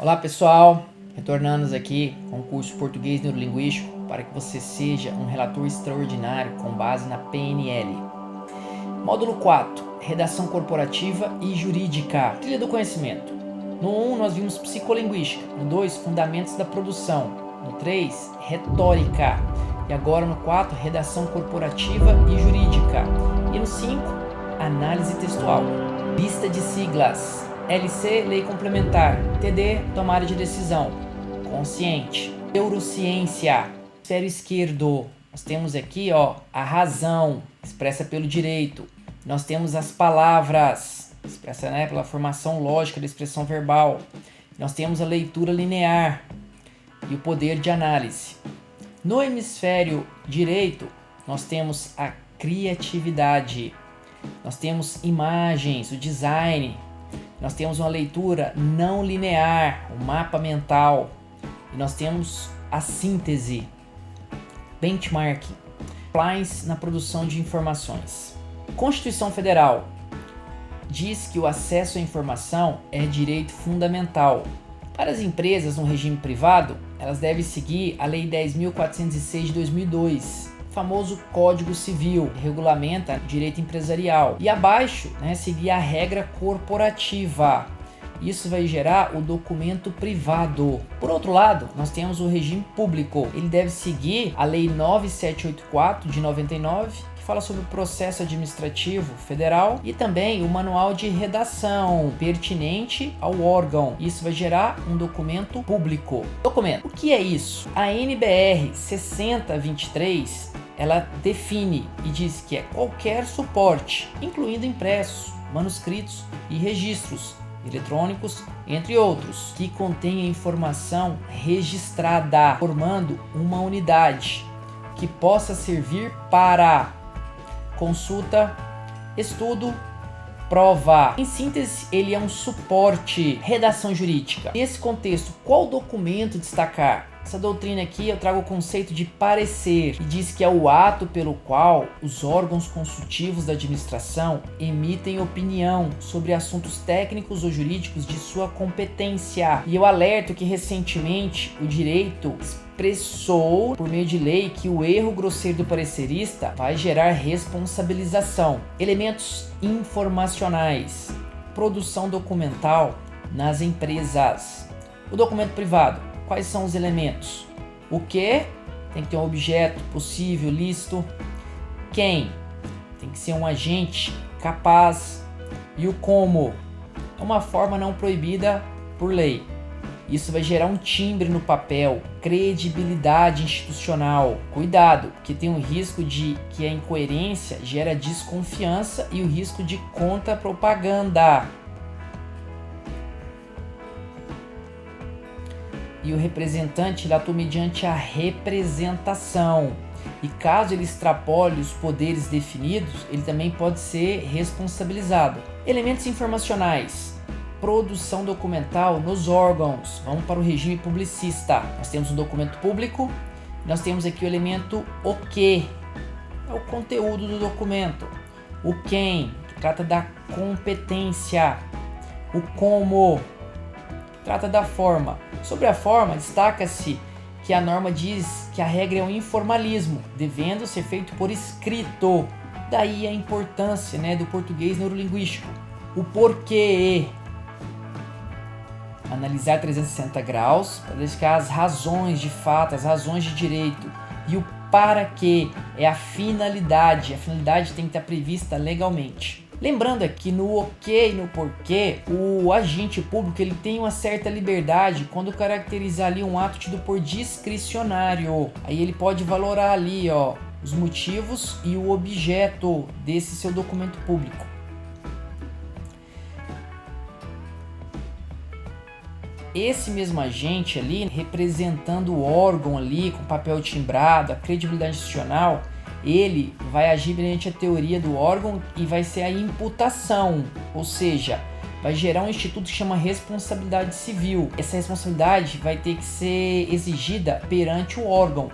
Olá pessoal, retornamos aqui com o curso Português Neurolinguístico para que você seja um relator extraordinário com base na PNL. Módulo 4, Redação Corporativa e Jurídica, Trilha do Conhecimento. No 1 nós vimos Psicolinguística, no 2 Fundamentos da Produção, no 3 Retórica e agora no 4 Redação Corporativa e Jurídica e no 5 Análise Textual. Lista de siglas: LC, Lei Complementar, TD, Tomada de Decisão, Consciente, Neurociência, Hemisfério Esquerdo. Nós temos aqui a razão, expressa pelo direito. Nós temos as palavras, expressa pela formação lógica da expressão verbal. Nós temos a leitura linear e o poder de análise. No hemisfério direito, nós temos a criatividade. Nós temos imagens, o design. Nós temos uma leitura não linear, o mapa mental. E nós temos a síntese, benchmarking, compliance na produção de informações. Constituição Federal diz que o acesso à informação é direito fundamental. Para as empresas no regime privado, elas devem seguir a Lei 10.406 de 2002, famoso Código Civil, que regulamenta direito empresarial. E abaixo, seguir a regra corporativa. Isso vai gerar o documento privado. Por outro lado, nós temos o regime público. Ele deve seguir a Lei 9784 de 99, que fala sobre o processo administrativo federal, e também o manual de redação pertinente ao órgão. Isso vai gerar um documento público. Documento. O que é isso? A NBR 6023 ela define e diz que é qualquer suporte, incluindo impressos, manuscritos e registros eletrônicos, entre outros, que contenha informação registrada, formando uma unidade que possa servir para consulta, estudo, prova. Em síntese, ele é um suporte. Redação jurídica. Nesse contexto, qual documento destacar? Essa doutrina aqui eu trago o conceito de parecer, e diz que é o ato pelo qual os órgãos consultivos da administração emitem opinião sobre assuntos técnicos ou jurídicos de sua competência. E eu alerto que recentemente o direito expressou por meio de lei que o erro grosseiro do parecerista vai gerar responsabilização. Elementos informacionais, produção documental nas empresas. O documento privado. Quais são os elementos? O que? Tem que ter um objeto possível, lícito. Quem? Tem que ser um agente capaz. E o como? É uma forma não proibida por lei. Isso vai gerar um timbre no papel, credibilidade institucional. Cuidado, porque tem o risco de que a incoerência gera desconfiança e o risco de contra-propaganda. E o representante ele atua mediante a representação. E caso ele extrapole os poderes definidos, ele também pode ser responsabilizado. Elementos informacionais. Produção documental nos órgãos. Vamos para o regime publicista. Nós temos um documento público. Nós temos aqui o elemento o que. É o conteúdo do documento. O quem, que trata da competência. O como, que trata da forma. Sobre a forma, destaca-se que a norma diz que a regra é o informalismo, devendo ser feito por escrito. Daí a importância do português neurolinguístico. O porquê. Analisar 360 graus para verificar as razões de fato, as razões de direito. E o para quê é a finalidade. A finalidade tem que estar prevista legalmente. Lembrando aqui no o que e no porquê, o agente público ele tem uma certa liberdade quando caracterizar ali um ato tido por discricionário. Aí ele pode valorar ali os motivos e o objeto desse seu documento público. Esse mesmo agente ali, representando o órgão ali, com papel timbrado, a credibilidade institucional, ele vai agir mediante a teoria do órgão e vai ser a imputação, ou seja, vai gerar um instituto que chama responsabilidade civil. Essa responsabilidade vai ter que ser exigida perante o órgão.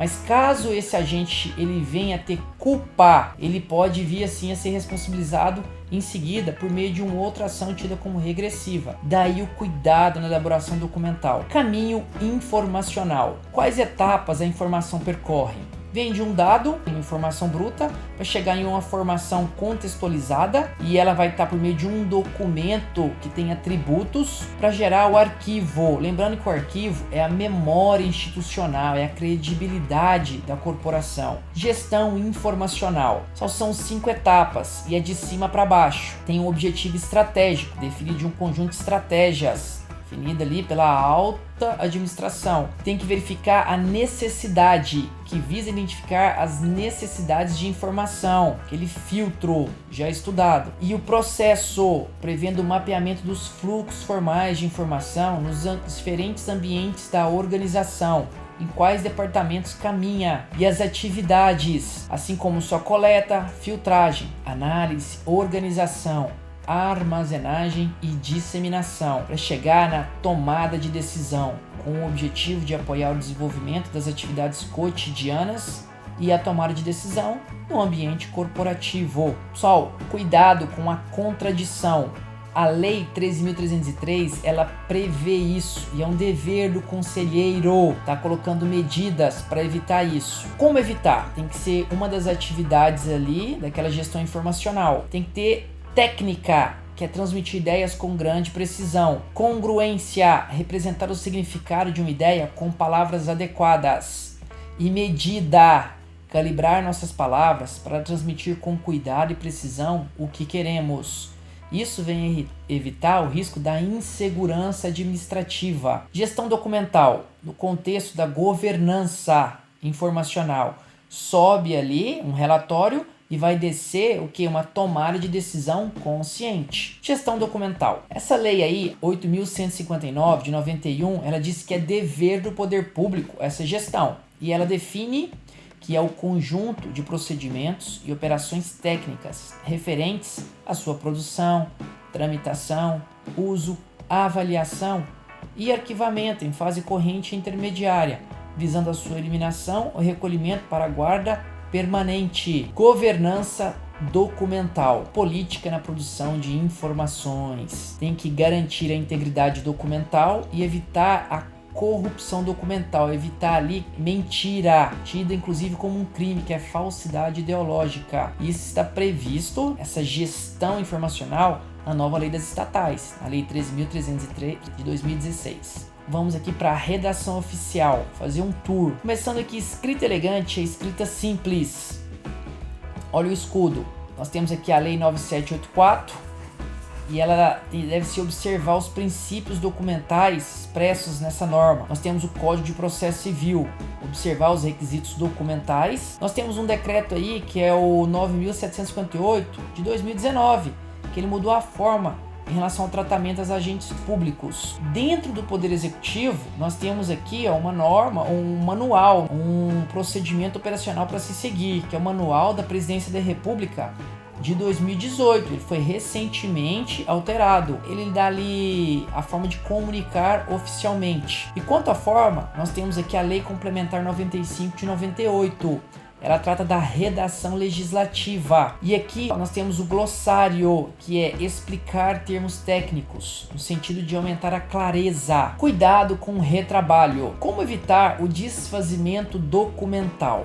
Mas caso esse agente ele venha a ter culpa, ele pode vir assim a ser responsabilizado em seguida por meio de uma outra ação tida como regressiva. Daí o cuidado na elaboração documental. Caminho informacional. Quais etapas a informação percorre? Vem de um dado, uma informação bruta, para chegar em uma formação contextualizada e ela vai estar por meio de um documento que tem atributos para gerar o arquivo. Lembrando que o arquivo é a memória institucional, é a credibilidade da corporação. Gestão informacional. Só são 5 etapas e é de cima para baixo. Tem um objetivo estratégico, definido de um conjunto de estratégias, definida ali pela alta administração. Tem que verificar a necessidade, que visa identificar as necessidades de informação, aquele filtro já estudado. E o processo, prevendo o mapeamento dos fluxos formais de informação nos diferentes ambientes da organização, em quais departamentos caminha, e as atividades, assim como sua coleta, filtragem, análise, organização, armazenagem e disseminação, para chegar na tomada de decisão, com o objetivo de apoiar o desenvolvimento das atividades cotidianas e a tomada de decisão no ambiente corporativo. Pessoal, cuidado com a contradição. A Lei 13.303, ela prevê isso e é um dever do conselheiro tá colocando medidas para evitar isso. Como evitar? Tem que ser uma das atividades ali daquela gestão informacional. Tem que ter técnica, que é transmitir ideias com grande precisão. Congruência, representar o significado de uma ideia com palavras adequadas. E medida, calibrar nossas palavras para transmitir com cuidado e precisão o que queremos. Isso vem evitar o risco da insegurança administrativa. Gestão documental, no contexto da governança informacional. Sobe ali um relatório e vai descer o que? Uma tomada de decisão consciente. Gestão documental. Essa lei aí, 8.159 de 91, ela diz que é dever do poder público essa gestão. E ela define que é o conjunto de procedimentos e operações técnicas referentes à sua produção, tramitação, uso, avaliação e arquivamento em fase corrente e intermediária, visando a sua eliminação ou recolhimento para a guarda permanente. Governança documental. Política na produção de informações. Tem que garantir a integridade documental e evitar a corrupção documental, evitar ali mentira, tida inclusive como um crime, que é falsidade ideológica. Isso está previsto, essa gestão informacional, na nova lei das estatais, a lei 13.303 de 2016. Vamos aqui para a redação oficial, fazer um tour. Começando aqui, escrita elegante, a escrita simples. Olha o escudo. Nós temos aqui a lei 9784 e ela deve-se observar os princípios documentais expressos nessa norma. Nós temos o Código de Processo Civil, observar os requisitos documentais. Nós temos um decreto aí que é o 9.758 de 2019, que ele mudou a forma em relação ao tratamento aos agentes públicos. Dentro do Poder Executivo, nós temos aqui uma norma, um manual, um procedimento operacional para se seguir, que é o Manual da Presidência da República de 2018. Ele foi recentemente alterado. Ele dá ali a forma de comunicar oficialmente. E quanto à forma, nós temos aqui a Lei Complementar 95 de 98. Ela trata da redação legislativa. E aqui nós temos o glossário, que é explicar termos técnicos, no sentido de aumentar a clareza. Cuidado com o retrabalho. Como evitar o desfazimento documental?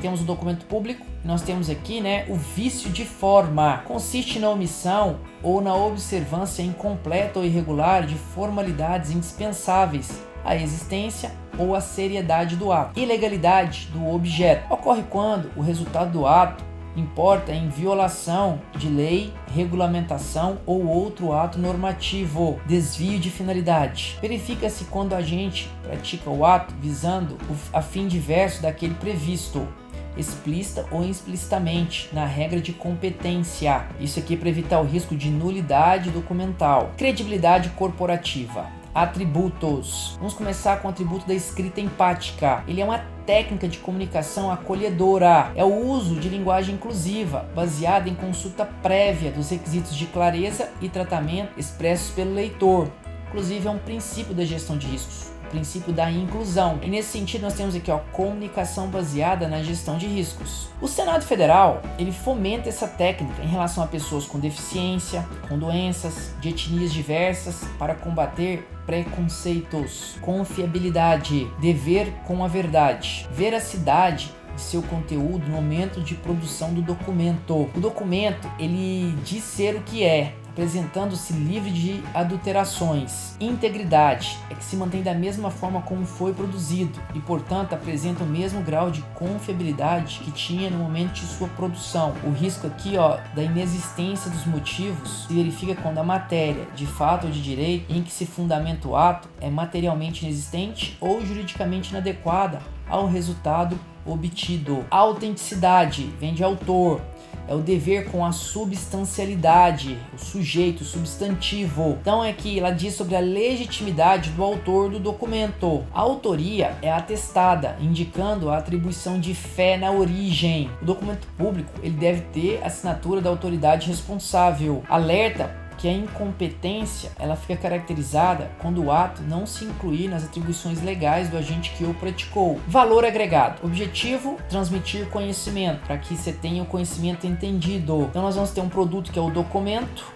Temos o documento público. Nós temos aqui, o vício de forma. Consiste na omissão ou na observância incompleta ou irregular de formalidades indispensáveis à existência ou à seriedade do ato. Ilegalidade do objeto. Ocorre quando o resultado do ato importa em violação de lei, regulamentação ou outro ato normativo. Desvio de finalidade. Verifica-se quando o agente pratica o ato visando a fim diverso daquele previsto, explícita ou implicitamente, na regra de competência. Isso aqui é para evitar o risco de nulidade documental. Credibilidade corporativa. Atributos. Vamos começar com o atributo da escrita empática. Ele é uma técnica de comunicação acolhedora. É o uso de linguagem inclusiva, baseada em consulta prévia dos requisitos de clareza e tratamento expressos pelo leitor, inclusive é um princípio da gestão de riscos, o princípio da inclusão. E nesse sentido nós temos aqui, ó, comunicação baseada na gestão de riscos. O Senado Federal, ele fomenta essa técnica em relação a pessoas com deficiência, com doenças, de etnias diversas, para combater preconceitos, confiabilidade, dever com a verdade, veracidade de seu conteúdo no momento de produção do documento. O documento, ele diz ser o que é, apresentando-se livre de adulterações. Integridade é que se mantém da mesma forma como foi produzido e, portanto, apresenta o mesmo grau de confiabilidade que tinha no momento de sua produção. O risco aqui, ó, da inexistência dos motivos se verifica quando a matéria, de fato ou de direito, em que se fundamenta o ato é materialmente inexistente ou juridicamente inadequada ao resultado obtido. A autenticidade vem de autor. É o dever com a substancialidade, o sujeito, o substantivo. Então é que ela diz sobre a legitimidade do autor do documento. A autoria é atestada, indicando a atribuição de fé na origem. O documento público, ele deve ter a assinatura da autoridade responsável. Alerta que a incompetência, ela fica caracterizada quando o ato não se incluir nas atribuições legais do agente que o praticou. Valor agregado. Objetivo, transmitir conhecimento, para que você tenha o conhecimento entendido. Então nós vamos ter um produto que é o documento,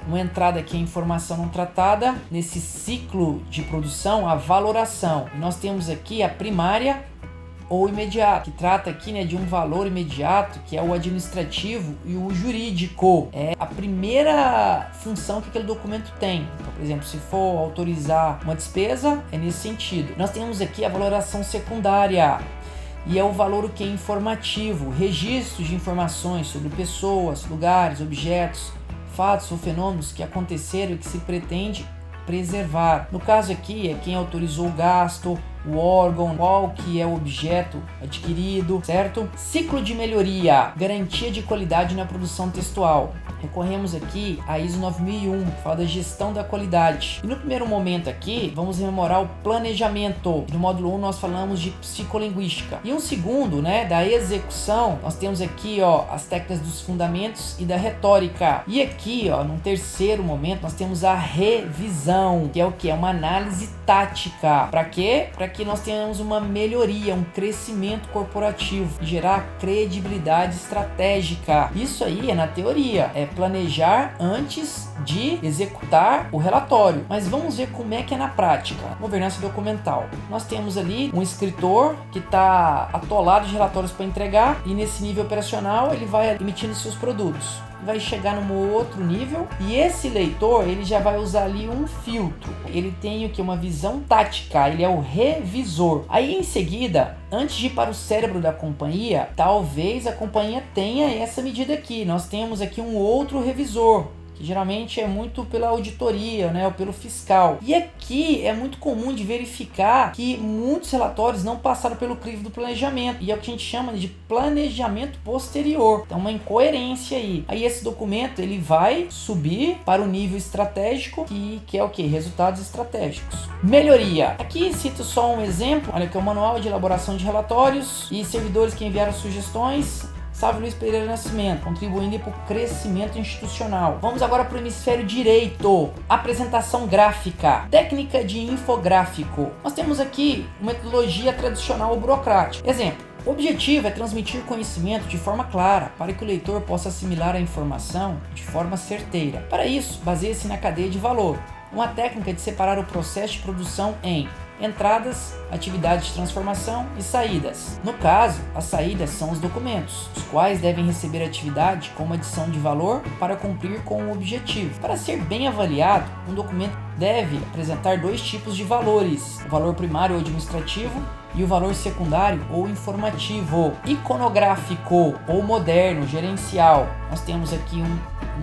uma entrada que é informação não tratada. Nesse ciclo de produção, a valoração. E nós temos aqui a primária ou imediato, que trata aqui, né, de um valor imediato, que é o administrativo e o jurídico. É a primeira função que aquele documento tem. Então, por exemplo, se for autorizar uma despesa, é nesse sentido. Nós temos aqui a valoração secundária, e é o valor que é informativo, registros de informações sobre pessoas, lugares, objetos, fatos ou fenômenos que aconteceram e que se pretende preservar. No caso aqui é quem autorizou o gasto, o órgão, qual que é o objeto adquirido, certo? Ciclo de melhoria, garantia de qualidade na produção textual. Recorremos aqui à ISO 9001, que fala da gestão da qualidade. E no primeiro momento aqui, vamos rememorar o planejamento. No módulo 1 nós falamos de psicolinguística. E um segundo, né, da execução, nós temos aqui, ó, as técnicas dos fundamentos e da retórica. E aqui, ó, num terceiro momento, nós temos a revisão, que é o que? É uma análise tática. Para quê? Para que nós tenhamos uma melhoria, um crescimento corporativo e gerar credibilidade estratégica. Isso aí é na teoria, é planejar antes de executar o relatório. Mas vamos ver como é que é na prática. Governança documental. Nós temos ali um escritor que está atolado de relatórios para entregar e nesse nível operacional ele vai emitindo seus produtos. Vai chegar num outro nível e esse leitor ele já vai usar ali um filtro. Ele tem o que? Uma visão tática, ele é o revisor. Aí em seguida, antes de ir para o cérebro da companhia, talvez a companhia tenha essa medida aqui. Nós temos aqui um outro revisor, que geralmente é muito pela auditoria, né, ou pelo fiscal. E aqui é muito comum de verificar que muitos relatórios não passaram pelo crivo do planejamento, e é o que a gente chama de planejamento posterior. Então uma incoerência aí. Aí esse documento ele vai subir para o nível estratégico, que é o que? Resultados estratégicos. Melhoria. Aqui cito só um exemplo, olha que é o manual de elaboração de relatórios e servidores que enviaram sugestões. Sávio Luiz Pereira Nascimento, contribuindo para o crescimento institucional. Vamos agora para o hemisfério direito. Apresentação gráfica. Técnica de infográfico. Nós temos aqui uma metodologia tradicional ou burocrática. Exemplo. O objetivo é transmitir conhecimento de forma clara, para que o leitor possa assimilar a informação de forma certeira. Para isso, baseia-se na cadeia de valor. Uma técnica de separar o processo de produção em entradas, atividades de transformação e saídas. No caso, as saídas são os documentos, os quais devem receber atividade como adição de valor para cumprir com o objetivo. Para ser bem avaliado, um documento deve apresentar dois tipos de valores: o valor primário ou administrativo e o valor secundário ou informativo. Iconográfico ou moderno, gerencial. Nós temos aqui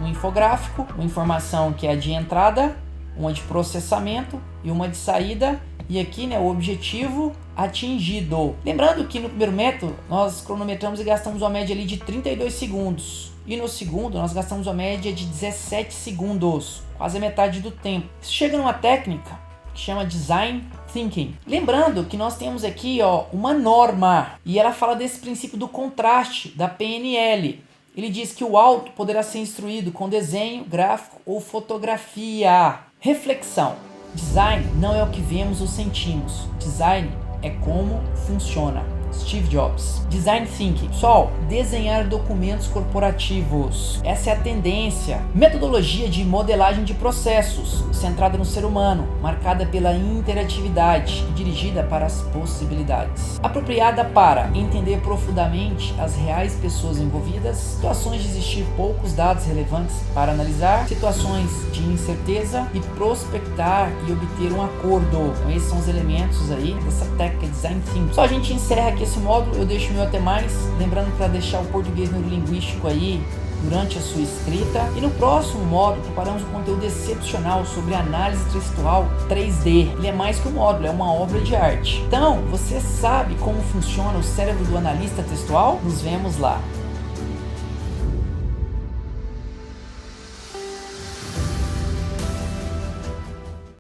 um infográfico, uma informação que é a de entrada, uma de processamento e uma de saída. E aqui, né, o objetivo atingido. Lembrando que no primeiro método nós cronometramos e gastamos uma média ali de 32 segundos. E no segundo nós gastamos uma média de 17 segundos, quase a metade do tempo. Isso chega numa técnica que chama Design Thinking. Lembrando que nós temos aqui, ó, uma norma e ela fala desse princípio do contraste da PNL. Ele diz que o auto poderá ser instruído com desenho, gráfico ou fotografia. Reflexão. Design não é o que vemos ou sentimos. Design é como funciona. Steve Jobs. Design Thinking. Pessoal, desenhar documentos corporativos. Essa é a tendência. Metodologia de modelagem de processos, centrada no ser humano, marcada pela interatividade e dirigida para as possibilidades. Apropriada para entender profundamente as reais pessoas envolvidas, situações de existir poucos dados relevantes para analisar, situações de incerteza e prospectar e obter um acordo. Então, esses são os elementos aí dessa técnica Design Thinking. Só a gente encerra aqui esse módulo, eu deixo o meu até mais, lembrando para deixar o português neurolinguístico aí durante a sua escrita. E no próximo módulo preparamos um conteúdo excepcional sobre análise textual 3D. Ele é mais que um módulo, é uma obra de arte. Então, você sabe como funciona o cérebro do analista textual? Nos vemos lá.